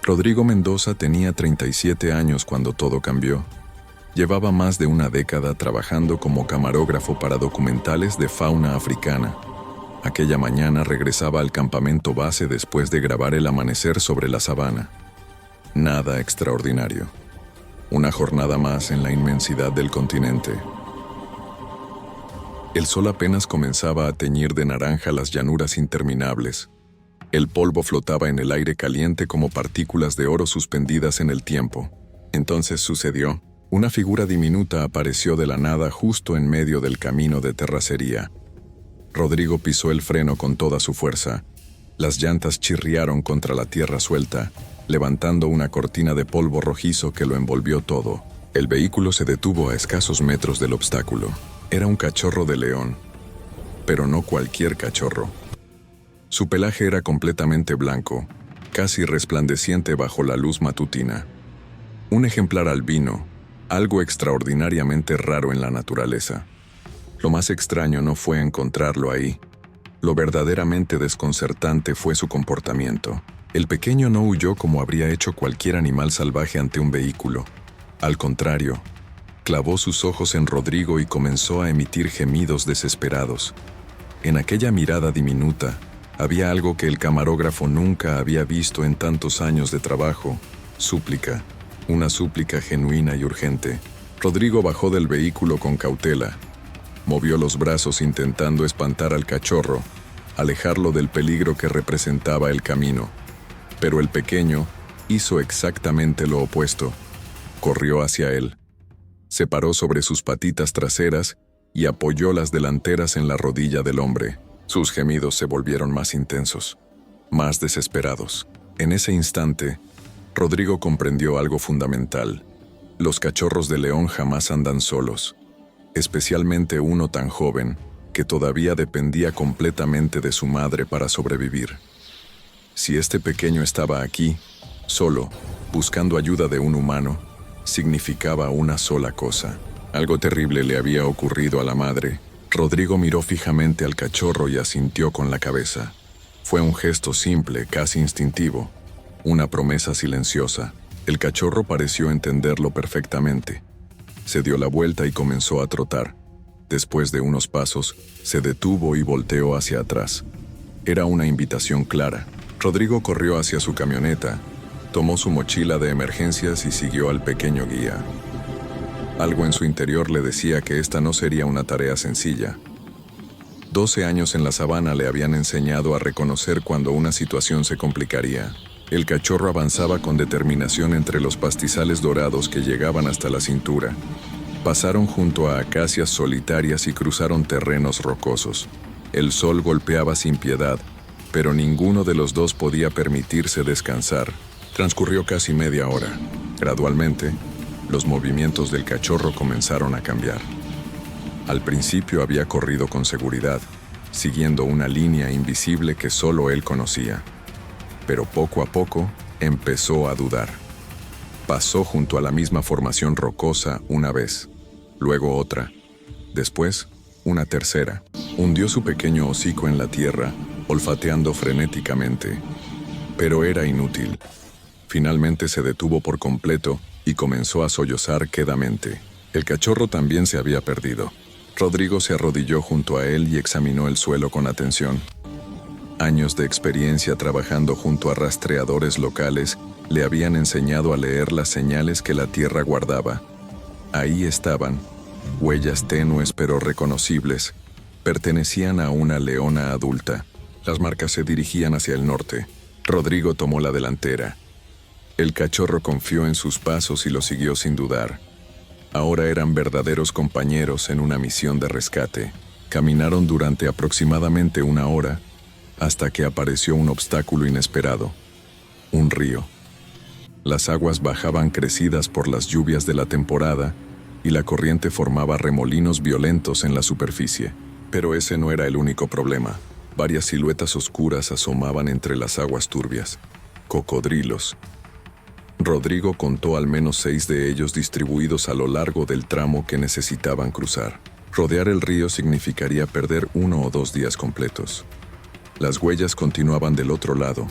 Rodrigo Mendoza tenía 37 años cuando todo cambió. Llevaba más de una década trabajando como camarógrafo para documentales de fauna africana. Aquella mañana regresaba al campamento base después de grabar el amanecer sobre la sabana. Nada extraordinario. Una jornada más en la inmensidad del continente. El sol apenas comenzaba a teñir de naranja las llanuras interminables. El polvo flotaba en el aire caliente como partículas de oro suspendidas en el tiempo. Entonces sucedió. Una figura diminuta apareció de la nada justo en medio del camino de terracería. Rodrigo pisó el freno con toda su fuerza. Las llantas chirriaron contra la tierra suelta, levantando una cortina de polvo rojizo que lo envolvió todo. El vehículo se detuvo a escasos metros del obstáculo. Era un cachorro de león, pero no cualquier cachorro. Su pelaje era completamente blanco, casi resplandeciente bajo la luz matutina. Un ejemplar albino, algo extraordinariamente raro en la naturaleza. Lo más extraño no fue encontrarlo ahí. Lo verdaderamente desconcertante fue su comportamiento. El pequeño no huyó como habría hecho cualquier animal salvaje ante un vehículo. Al contrario, clavó sus ojos en Rodrigo y comenzó a emitir gemidos desesperados. En aquella mirada diminuta, había algo que el camarógrafo nunca había visto en tantos años de trabajo: súplica, una súplica genuina y urgente. Rodrigo bajó del vehículo con cautela. Movió los brazos intentando espantar al cachorro, alejarlo del peligro que representaba el camino. Pero el pequeño hizo exactamente lo opuesto. Corrió hacia él. Se paró sobre sus patitas traseras y apoyó las delanteras en la rodilla del hombre. Sus gemidos se volvieron más intensos, más desesperados. En ese instante, Rodrigo comprendió algo fundamental. Los cachorros de león jamás andan solos, especialmente uno tan joven que todavía dependía completamente de su madre para sobrevivir. Si este pequeño estaba aquí, solo, buscando ayuda de un humano, significaba una sola cosa. Algo terrible le había ocurrido a la madre. Rodrigo miró fijamente al cachorro y asintió con la cabeza. Fue un gesto simple, casi instintivo, una promesa silenciosa. El cachorro pareció entenderlo perfectamente. Se dio la vuelta y comenzó a trotar. Después de unos pasos, se detuvo y volteó hacia atrás. Era una invitación clara. Rodrigo corrió hacia su camioneta, tomó su mochila de emergencias y siguió al pequeño guía. Algo en su interior le decía que esta no sería una tarea sencilla. 12 años en la sabana le habían enseñado a reconocer cuando una situación se complicaría. El cachorro avanzaba con determinación entre los pastizales dorados que llegaban hasta la cintura. Pasaron junto a acacias solitarias y cruzaron terrenos rocosos. El sol golpeaba sin piedad, pero ninguno de los dos podía permitirse descansar. Transcurrió casi media hora. Gradualmente, los movimientos del cachorro comenzaron a cambiar. Al principio había corrido con seguridad, siguiendo una línea invisible que solo él conocía. Pero poco a poco empezó a dudar. Pasó junto a la misma formación rocosa una vez, luego otra, después una tercera. Hundió su pequeño hocico en la tierra, olfateando frenéticamente. Pero era inútil. Finalmente se detuvo por completo y comenzó a sollozar quedamente. El cachorro también se había perdido. Rodrigo se arrodilló junto a él y examinó el suelo con atención. Años de experiencia trabajando junto a rastreadores locales le habían enseñado a leer las señales que la tierra guardaba. Ahí estaban, huellas tenues pero reconocibles. Pertenecían a una leona adulta. Las marcas se dirigían hacia el norte. Rodrigo tomó la delantera. El cachorro confió en sus pasos y lo siguió sin dudar. Ahora eran verdaderos compañeros en una misión de rescate. Caminaron durante aproximadamente una hora, hasta que apareció un obstáculo inesperado: un río. Las aguas bajaban crecidas por las lluvias de la temporada y la corriente formaba remolinos violentos en la superficie. Pero ese no era el único problema. Varias siluetas oscuras asomaban entre las aguas turbias. Cocodrilos. Rodrigo contó al menos 6 de ellos distribuidos a lo largo del tramo que necesitaban cruzar. Rodear el río significaría perder 1 o 2 días completos. Las huellas continuaban del otro lado,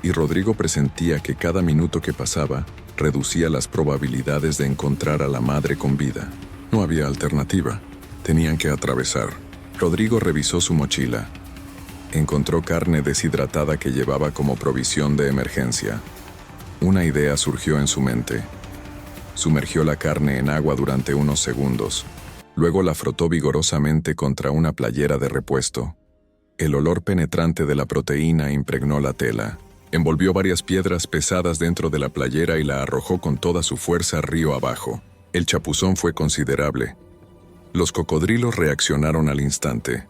y Rodrigo presentía que cada minuto que pasaba reducía las probabilidades de encontrar a la madre con vida. No había alternativa. Tenían que atravesar. Rodrigo revisó su mochila. Encontró carne deshidratada que llevaba como provisión de emergencia. Una idea surgió en su mente. Sumergió la carne en agua durante unos segundos. Luego la frotó vigorosamente contra una playera de repuesto. El olor penetrante de la proteína impregnó la tela. Envolvió varias piedras pesadas dentro de la playera y la arrojó con toda su fuerza río abajo. El chapuzón fue considerable. Los cocodrilos reaccionaron al instante.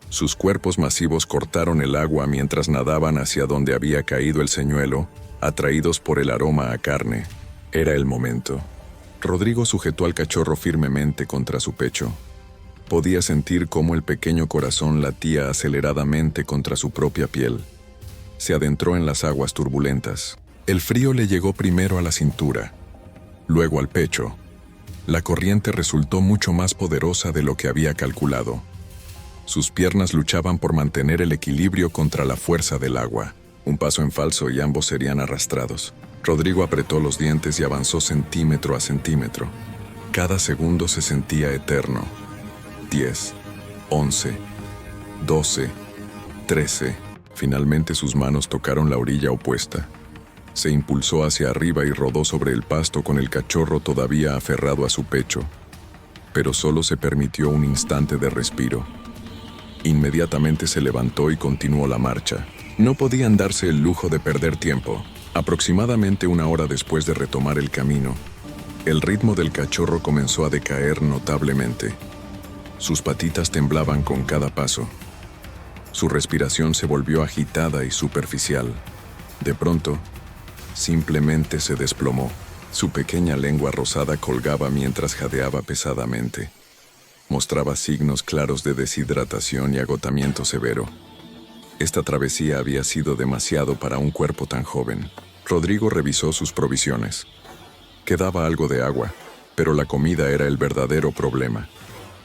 Sus cuerpos masivos cortaron el agua mientras nadaban hacia donde había caído el señuelo, atraídos por el aroma a carne. Era el momento. Rodrigo sujetó al cachorro firmemente contra su pecho. Podía sentir cómo el pequeño corazón latía aceleradamente contra su propia piel. Se adentró en las aguas turbulentas. El frío le llegó primero a la cintura, luego al pecho. La corriente resultó mucho más poderosa de lo que había calculado. Sus piernas luchaban por mantener el equilibrio contra la fuerza del agua. Un paso en falso y ambos serían arrastrados. Rodrigo apretó los dientes y avanzó centímetro a centímetro. Cada segundo se sentía eterno. 10, 11, 12, 13. Finalmente sus manos tocaron la orilla opuesta. Se impulsó hacia arriba y rodó sobre el pasto con el cachorro todavía aferrado a su pecho. Pero solo se permitió un instante de respiro. Inmediatamente se levantó y continuó la marcha. No podían darse el lujo de perder tiempo. Aproximadamente una hora después de retomar el camino, el ritmo del cachorro comenzó a decaer notablemente. Sus patitas temblaban con cada paso. Su respiración se volvió agitada y superficial. De pronto, simplemente se desplomó. Su pequeña lengua rosada colgaba mientras jadeaba pesadamente. Mostraba signos claros de deshidratación y agotamiento severo. Esta travesía había sido demasiado para un cuerpo tan joven. Rodrigo revisó sus provisiones. Quedaba algo de agua, pero la comida era el verdadero problema.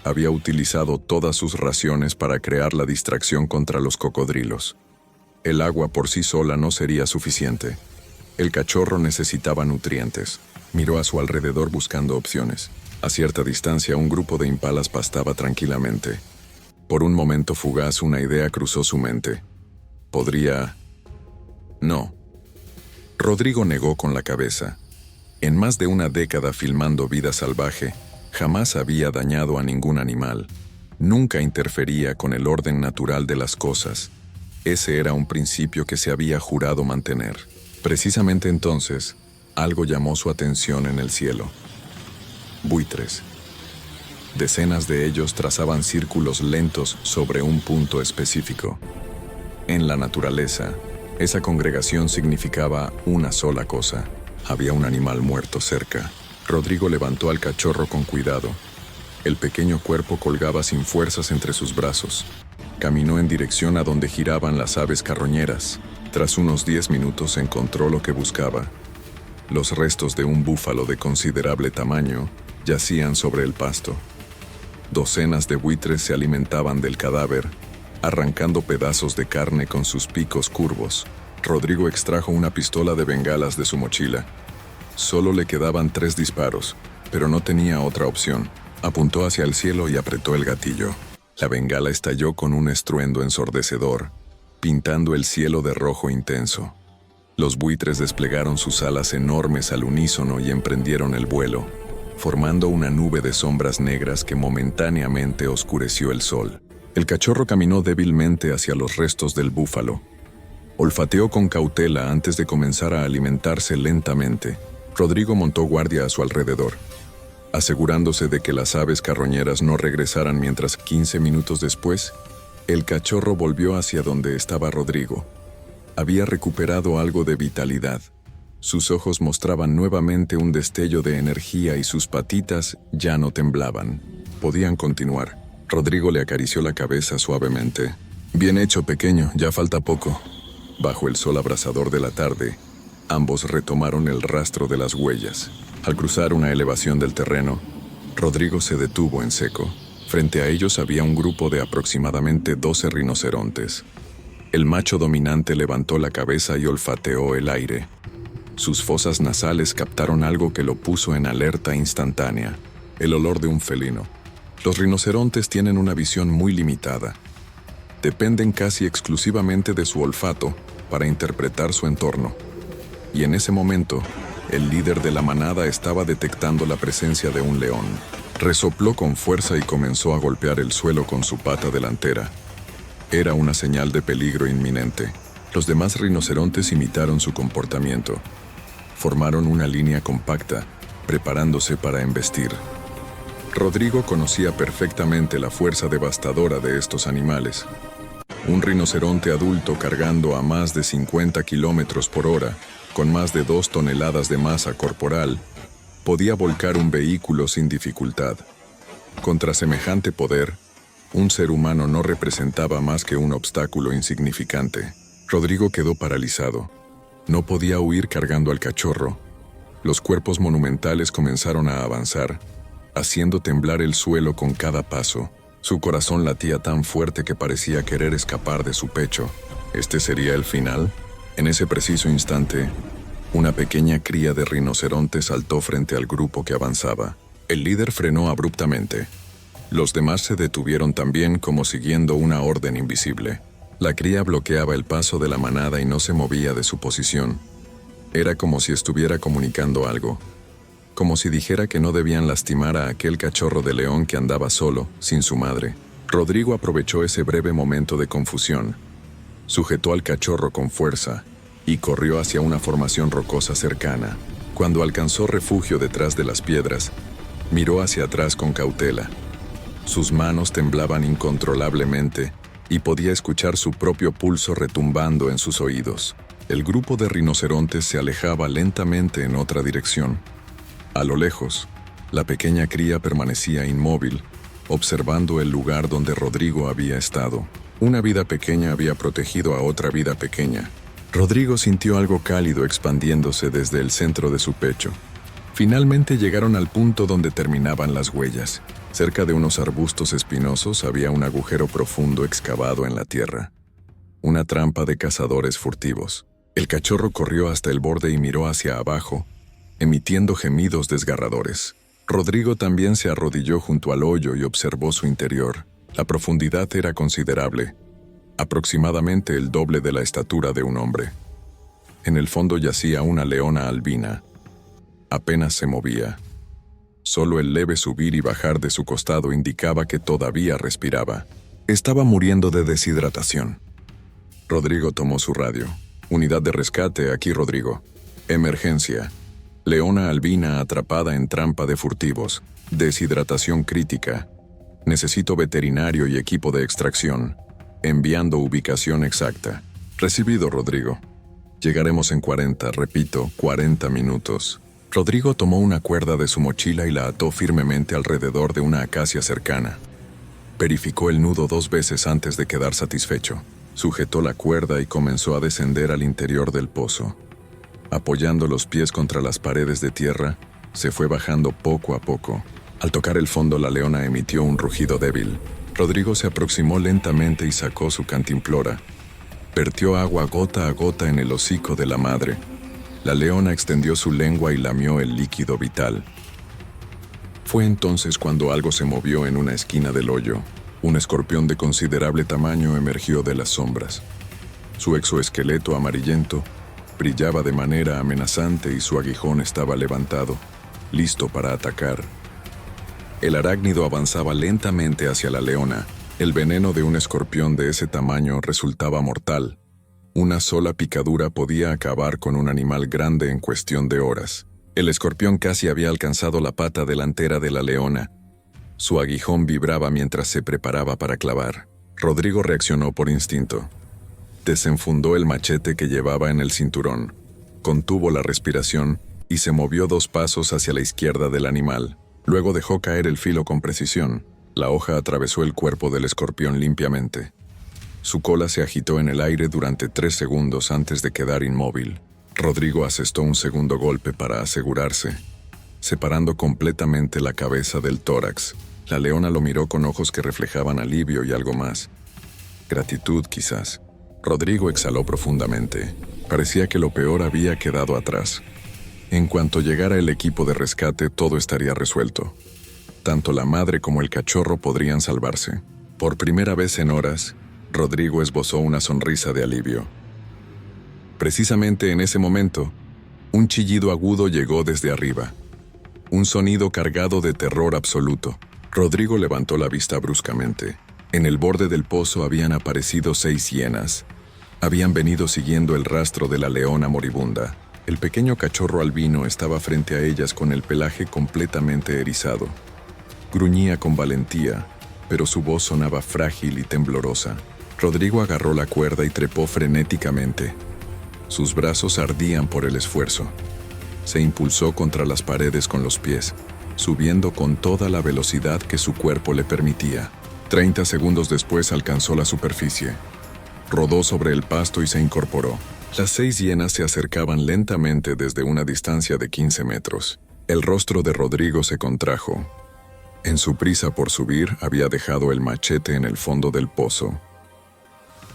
Había utilizado todas sus raciones para crear la distracción contra los cocodrilos. El agua por sí sola no sería suficiente. El cachorro necesitaba nutrientes. Miró a su alrededor buscando opciones. A cierta distancia, un grupo de impalas pastaba tranquilamente. Por un momento fugaz, una idea cruzó su mente. ¿Podría...? No. Rodrigo negó con la cabeza. En más de una década filmando vida salvaje, jamás había dañado a ningún animal. Nunca interfería con el orden natural de las cosas. Ese era un principio que se había jurado mantener. Precisamente entonces, algo llamó su atención en el cielo. Buitres. Decenas de ellos trazaban círculos lentos sobre un punto específico. En la naturaleza, esa congregación significaba una sola cosa. Había un animal muerto cerca. Rodrigo levantó al cachorro con cuidado. El pequeño cuerpo colgaba sin fuerzas entre sus brazos. Caminó en dirección a donde giraban las aves carroñeras. Tras unos 10 minutos encontró lo que buscaba. Los restos de un búfalo de considerable tamaño yacían sobre el pasto. Docenas de buitres se alimentaban del cadáver, arrancando pedazos de carne con sus picos curvos. Rodrigo extrajo una pistola de bengalas de su mochila. Solo le quedaban 3 disparos, pero no tenía otra opción. Apuntó hacia el cielo y apretó el gatillo. La bengala estalló con un estruendo ensordecedor, pintando el cielo de rojo intenso. Los buitres desplegaron sus alas enormes al unísono y emprendieron el vuelo, formando una nube de sombras negras que momentáneamente oscureció el sol. El cachorro caminó débilmente hacia los restos del búfalo. Olfateó con cautela antes de comenzar a alimentarse lentamente. Rodrigo montó guardia a su alrededor, asegurándose de que las aves carroñeras no regresaran mientras 15 minutos después, el cachorro volvió hacia donde estaba Rodrigo. Había recuperado algo de vitalidad. Sus ojos mostraban nuevamente un destello de energía y sus patitas ya no temblaban. Podían continuar. Rodrigo le acarició la cabeza suavemente. «Bien hecho, pequeño, ya falta poco». Bajo el sol abrasador de la tarde, ambos retomaron el rastro de las huellas. Al cruzar una elevación del terreno, Rodrigo se detuvo en seco. Frente a ellos había un grupo de aproximadamente 12 rinocerontes. El macho dominante levantó la cabeza y olfateó el aire. Sus fosas nasales captaron algo que lo puso en alerta instantánea: el olor de un felino. Los rinocerontes tienen una visión muy limitada. Dependen casi exclusivamente de su olfato para interpretar su entorno. Y en ese momento, el líder de la manada estaba detectando la presencia de un león. Resopló con fuerza y comenzó a golpear el suelo con su pata delantera. Era una señal de peligro inminente. Los demás rinocerontes imitaron su comportamiento. Formaron una línea compacta, preparándose para embestir. Rodrigo conocía perfectamente la fuerza devastadora de estos animales. Un rinoceronte adulto cargando a más de 50 kilómetros por hora, con más de 2 toneladas de masa corporal, podía volcar un vehículo sin dificultad. Contra semejante poder, un ser humano no representaba más que un obstáculo insignificante. Rodrigo quedó paralizado. No podía huir cargando al cachorro. Los cuerpos monumentales comenzaron a avanzar, haciendo temblar el suelo con cada paso. Su corazón latía tan fuerte que parecía querer escapar de su pecho. ¿Este sería el final? En ese preciso instante, una pequeña cría de rinoceronte saltó frente al grupo que avanzaba. El líder frenó abruptamente. Los demás se detuvieron también, como siguiendo una orden invisible. La cría bloqueaba el paso de la manada y no se movía de su posición. Era como si estuviera comunicando algo. Como si dijera que no debían lastimar a aquel cachorro de león que andaba solo, sin su madre. Rodrigo aprovechó ese breve momento de confusión. Sujetó al cachorro con fuerza y corrió hacia una formación rocosa cercana. Cuando alcanzó refugio detrás de las piedras, miró hacia atrás con cautela. Sus manos temblaban incontrolablemente y podía escuchar su propio pulso retumbando en sus oídos. El grupo de rinocerontes se alejaba lentamente en otra dirección. A lo lejos, la pequeña cría permanecía inmóvil, observando el lugar donde Rodrigo había estado. Una vida pequeña había protegido a otra vida pequeña. Rodrigo sintió algo cálido expandiéndose desde el centro de su pecho. Finalmente llegaron al punto donde terminaban las huellas. Cerca de unos arbustos espinosos había un agujero profundo excavado en la tierra. Una trampa de cazadores furtivos. El cachorro corrió hasta el borde y miró hacia abajo, emitiendo gemidos desgarradores. Rodrigo también se arrodilló junto al hoyo y observó su interior. La profundidad era considerable, aproximadamente el doble de la estatura de un hombre. En el fondo yacía una leona albina. Apenas se movía. Solo el leve subir y bajar de su costado indicaba que todavía respiraba. Estaba muriendo de deshidratación. Rodrigo tomó su radio. Unidad de rescate, aquí Rodrigo. Emergencia. Leona albina atrapada en trampa de furtivos. Deshidratación crítica. Necesito veterinario y equipo de extracción. Enviando ubicación exacta. Recibido, Rodrigo. Llegaremos en 40 minutos. Rodrigo tomó una cuerda de su mochila y la ató firmemente alrededor de una acacia cercana. Verificó el nudo 2 veces antes de quedar satisfecho. Sujetó la cuerda y comenzó a descender al interior del pozo. Apoyando los pies contra las paredes de tierra, se fue bajando poco a poco. Al tocar el fondo, la leona emitió un rugido débil. Rodrigo se aproximó lentamente y sacó su cantimplora. Vertió agua gota a gota en el hocico de la madre. La leona extendió su lengua y lamió el líquido vital. Fue entonces cuando algo se movió en una esquina del hoyo. Un escorpión de considerable tamaño emergió de las sombras. Su exoesqueleto amarillento brillaba de manera amenazante y su aguijón estaba levantado, listo para atacar. El arácnido avanzaba lentamente hacia la leona. El veneno de un escorpión de ese tamaño resultaba mortal. Una sola picadura podía acabar con un animal grande en cuestión de horas. El escorpión casi había alcanzado la pata delantera de la leona. Su aguijón vibraba mientras se preparaba para clavar. Rodrigo reaccionó por instinto. Desenfundó el machete que llevaba en el cinturón, contuvo la respiración y se movió 2 pasos hacia la izquierda del animal. Luego dejó caer el filo con precisión. La hoja atravesó el cuerpo del escorpión limpiamente. Su cola se agitó en el aire durante 3 segundos antes de quedar inmóvil. Rodrigo asestó un segundo golpe para asegurarse, separando completamente la cabeza del tórax. La leona lo miró con ojos que reflejaban alivio y algo más. Gratitud, quizás. Rodrigo exhaló profundamente. Parecía que lo peor había quedado atrás. En cuanto llegara el equipo de rescate, todo estaría resuelto. Tanto la madre como el cachorro podrían salvarse. Por primera vez en horas, Rodrigo esbozó una sonrisa de alivio. Precisamente en ese momento, un chillido agudo llegó desde arriba. Un sonido cargado de terror absoluto. Rodrigo levantó la vista bruscamente. En el borde del pozo habían aparecido 6 hienas. Habían venido siguiendo el rastro de la leona moribunda. El pequeño cachorro albino estaba frente a ellas con el pelaje completamente erizado. Gruñía con valentía, pero su voz sonaba frágil y temblorosa. Rodrigo agarró la cuerda y trepó frenéticamente. Sus brazos ardían por el esfuerzo. Se impulsó contra las paredes con los pies, subiendo con toda la velocidad que su cuerpo le permitía. 30 segundos después alcanzó la superficie. Rodó sobre el pasto y se incorporó. Las 6 hienas se acercaban lentamente desde una distancia de 15 metros. El rostro de Rodrigo se contrajo. En su prisa por subir, había dejado el machete en el fondo del pozo.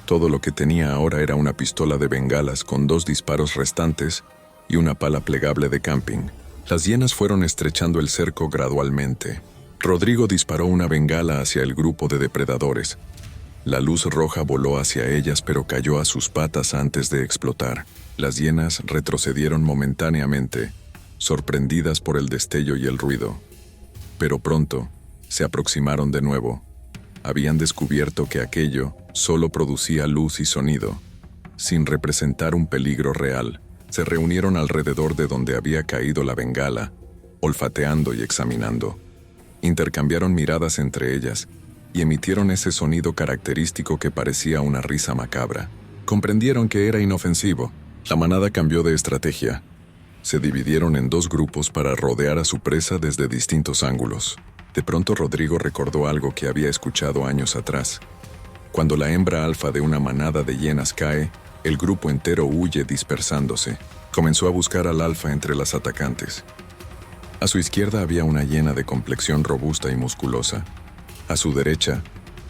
Todo lo que tenía ahora era una pistola de bengalas con 2 disparos restantes y una pala plegable de camping. Las hienas fueron estrechando el cerco gradualmente. Rodrigo disparó una bengala hacia el grupo de depredadores. La luz roja voló hacia ellas, pero cayó a sus patas antes de explotar. Las hienas retrocedieron momentáneamente, sorprendidas por el destello y el ruido. Pero pronto, se aproximaron de nuevo. Habían descubierto que aquello solo producía luz y sonido, sin representar un peligro real. Se reunieron alrededor de donde había caído la bengala, olfateando y examinando. Intercambiaron miradas entre ellas y emitieron ese sonido característico que parecía una risa macabra. Comprendieron que era inofensivo. La manada cambió de estrategia. Se dividieron en 2 grupos para rodear a su presa desde distintos ángulos. De pronto Rodrigo recordó algo que había escuchado años atrás. Cuando la hembra alfa de una manada de hienas cae, el grupo entero huye dispersándose. Comenzó a buscar al alfa entre las atacantes. A su izquierda había una hiena de complexión robusta y musculosa. A su derecha,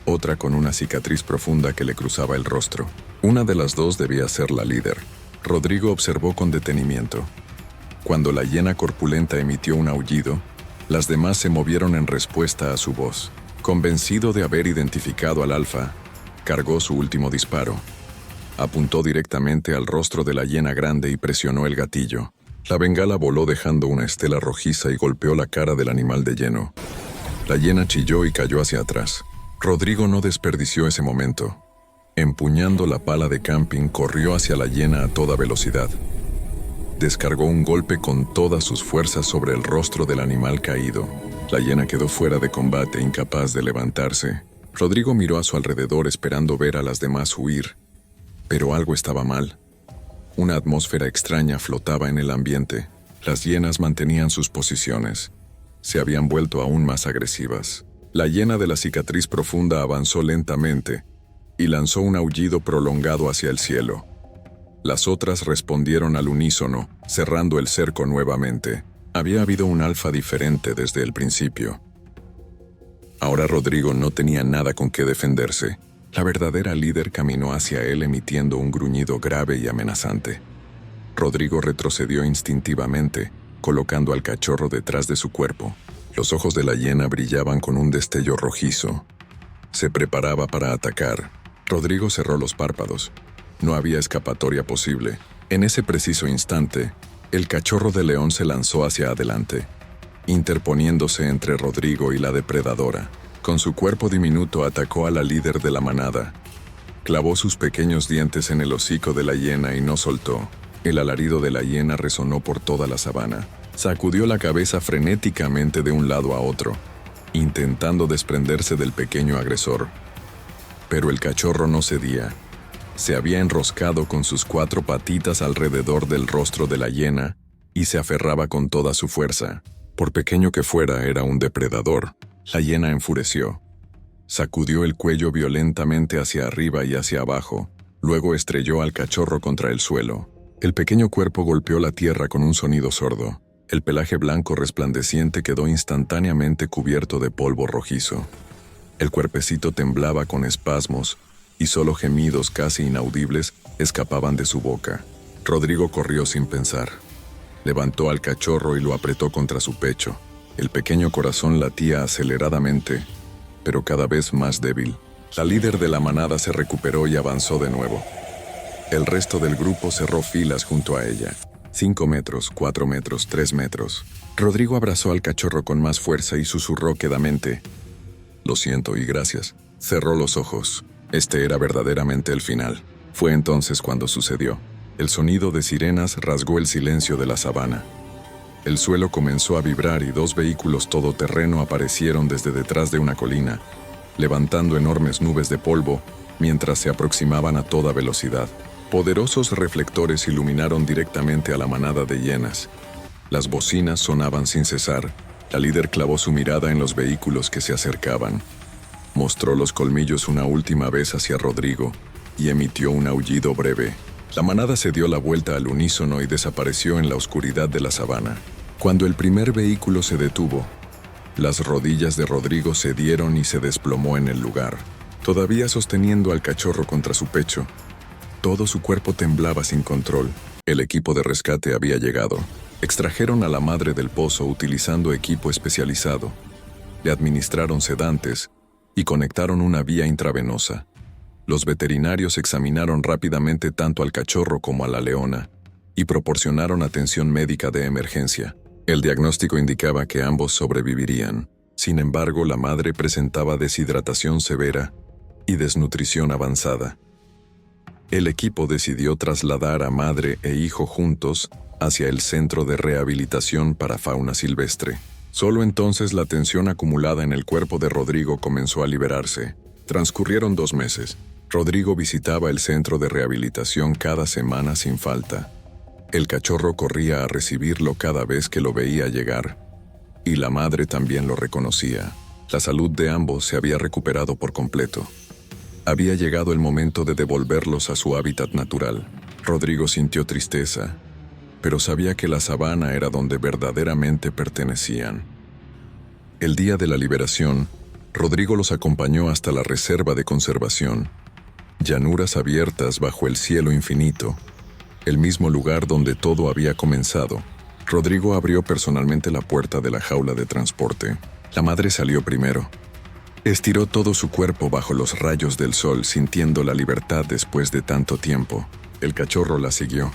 otra con una cicatriz profunda que le cruzaba el rostro. Una de las 2 debía ser la líder. Rodrigo observó con detenimiento. Cuando la hiena corpulenta emitió un aullido, las demás se movieron en respuesta a su voz. Convencido de haber identificado al alfa, cargó su último disparo. Apuntó directamente al rostro de la hiena grande y presionó el gatillo. La bengala voló dejando una estela rojiza y golpeó la cara del animal de lleno. La hiena chilló y cayó hacia atrás. Rodrigo no desperdició ese momento. Empuñando la pala de camping, corrió hacia la hiena a toda velocidad. Descargó un golpe con todas sus fuerzas sobre el rostro del animal caído. La hiena quedó fuera de combate, incapaz de levantarse. Rodrigo miró a su alrededor esperando ver a las demás huir. Pero algo estaba mal. Una atmósfera extraña flotaba en el ambiente. Las hienas mantenían sus posiciones. Se habían vuelto aún más agresivas. La hiena de la cicatriz profunda avanzó lentamente y lanzó un aullido prolongado hacia el cielo. Las otras respondieron al unísono, cerrando el cerco nuevamente. Había habido un alfa diferente desde el principio. Ahora Rodrigo no tenía nada con qué defenderse. La verdadera líder caminó hacia él emitiendo un gruñido grave y amenazante. Rodrigo retrocedió instintivamente, colocando al cachorro detrás de su cuerpo. Los ojos de la hiena brillaban con un destello rojizo. Se preparaba para atacar. Rodrigo cerró los párpados. No había escapatoria posible. En ese preciso instante, el cachorro de león se lanzó hacia adelante, interponiéndose entre Rodrigo y la depredadora. Con su cuerpo diminuto atacó a la líder de la manada. Clavó sus pequeños dientes en el hocico de la hiena y no soltó. El alarido de la hiena resonó por toda la sabana. Sacudió la cabeza frenéticamente de un lado a otro, intentando desprenderse del pequeño agresor. Pero el cachorro no cedía. Se había enroscado con sus 4 patitas alrededor del rostro de la hiena y se aferraba con toda su fuerza. Por pequeño que fuera, era un depredador. La hiena enfureció. Sacudió el cuello violentamente hacia arriba y hacia abajo. Luego estrelló al cachorro contra el suelo. El pequeño cuerpo golpeó la tierra con un sonido sordo. El pelaje blanco resplandeciente quedó instantáneamente cubierto de polvo rojizo. El cuerpecito temblaba con espasmos, y solo gemidos casi inaudibles escapaban de su boca. Rodrigo corrió sin pensar. Levantó al cachorro y lo apretó contra su pecho. El pequeño corazón latía aceleradamente, pero cada vez más débil. La líder de la manada se recuperó y avanzó de nuevo. El resto del grupo cerró filas junto a ella. 5 metros, 4 metros, 3 metros. Rodrigo abrazó al cachorro con más fuerza y susurró quedamente: «Lo siento y gracias». Cerró los ojos. Este era verdaderamente el final. Fue entonces cuando sucedió. El sonido de sirenas rasgó el silencio de la sabana. El suelo comenzó a vibrar y 2 vehículos todoterreno aparecieron desde detrás de una colina, levantando enormes nubes de polvo mientras se aproximaban a toda velocidad. Poderosos reflectores iluminaron directamente a la manada de hienas. Las bocinas sonaban sin cesar. La líder clavó su mirada en los vehículos que se acercaban. Mostró los colmillos una última vez hacia Rodrigo y emitió un aullido breve. La manada se dio la vuelta al unísono y desapareció en la oscuridad de la sabana. Cuando el primer vehículo se detuvo, las rodillas de Rodrigo cedieron y se desplomó en el lugar. Todavía sosteniendo al cachorro contra su pecho, todo su cuerpo temblaba sin control. El equipo de rescate había llegado. Extrajeron a la madre del pozo utilizando equipo especializado. Le administraron sedantes y conectaron una vía intravenosa. Los veterinarios examinaron rápidamente tanto al cachorro como a la leona y proporcionaron atención médica de emergencia. El diagnóstico indicaba que ambos sobrevivirían. Sin embargo, la madre presentaba deshidratación severa y desnutrición avanzada. El equipo decidió trasladar a madre e hijo juntos hacia el Centro de Rehabilitación para Fauna Silvestre. Solo entonces la tensión acumulada en el cuerpo de Rodrigo comenzó a liberarse. Transcurrieron 2 meses. Rodrigo visitaba el centro de rehabilitación cada semana sin falta. El cachorro corría a recibirlo cada vez que lo veía llegar, y la madre también lo reconocía. La salud de ambos se había recuperado por completo. Había llegado el momento de devolverlos a su hábitat natural. Rodrigo sintió tristeza, pero sabía que la sabana era donde verdaderamente pertenecían. El día de la liberación, Rodrigo los acompañó hasta la reserva de conservación. Llanuras abiertas bajo el cielo infinito, el mismo lugar donde todo había comenzado. Rodrigo abrió personalmente la puerta de la jaula de transporte. La madre salió primero. Estiró todo su cuerpo bajo los rayos del sol, sintiendo la libertad después de tanto tiempo. El cachorro la siguió,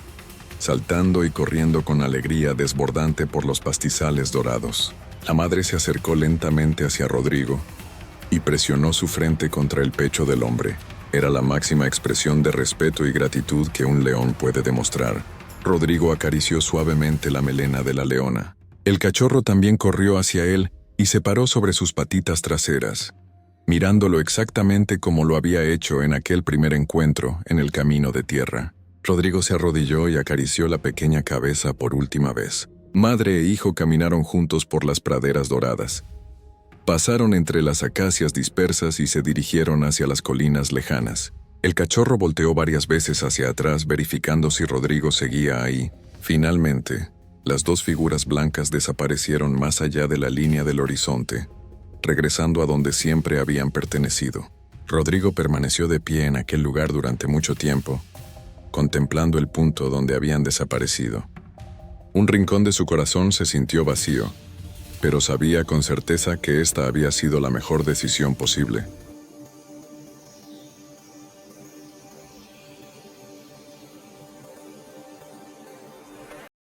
saltando y corriendo con alegría desbordante por los pastizales dorados. La madre se acercó lentamente hacia Rodrigo y presionó su frente contra el pecho del hombre. Era la máxima expresión de respeto y gratitud que un león puede demostrar. Rodrigo acarició suavemente la melena de la leona. El cachorro también corrió hacia él y se paró sobre sus patitas traseras, mirándolo exactamente como lo había hecho en aquel primer encuentro en el camino de tierra. Rodrigo se arrodilló y acarició la pequeña cabeza por última vez. Madre e hijo caminaron juntos por las praderas doradas. Pasaron entre las acacias dispersas y se dirigieron hacia las colinas lejanas. El cachorro volteó varias veces hacia atrás verificando si Rodrigo seguía ahí. Finalmente, las 2 figuras blancas desaparecieron más allá de la línea del horizonte, regresando a donde siempre habían pertenecido. Rodrigo permaneció de pie en aquel lugar durante mucho tiempo, contemplando el punto donde habían desaparecido. Un rincón de su corazón se sintió vacío, pero sabía con certeza que esta había sido la mejor decisión posible.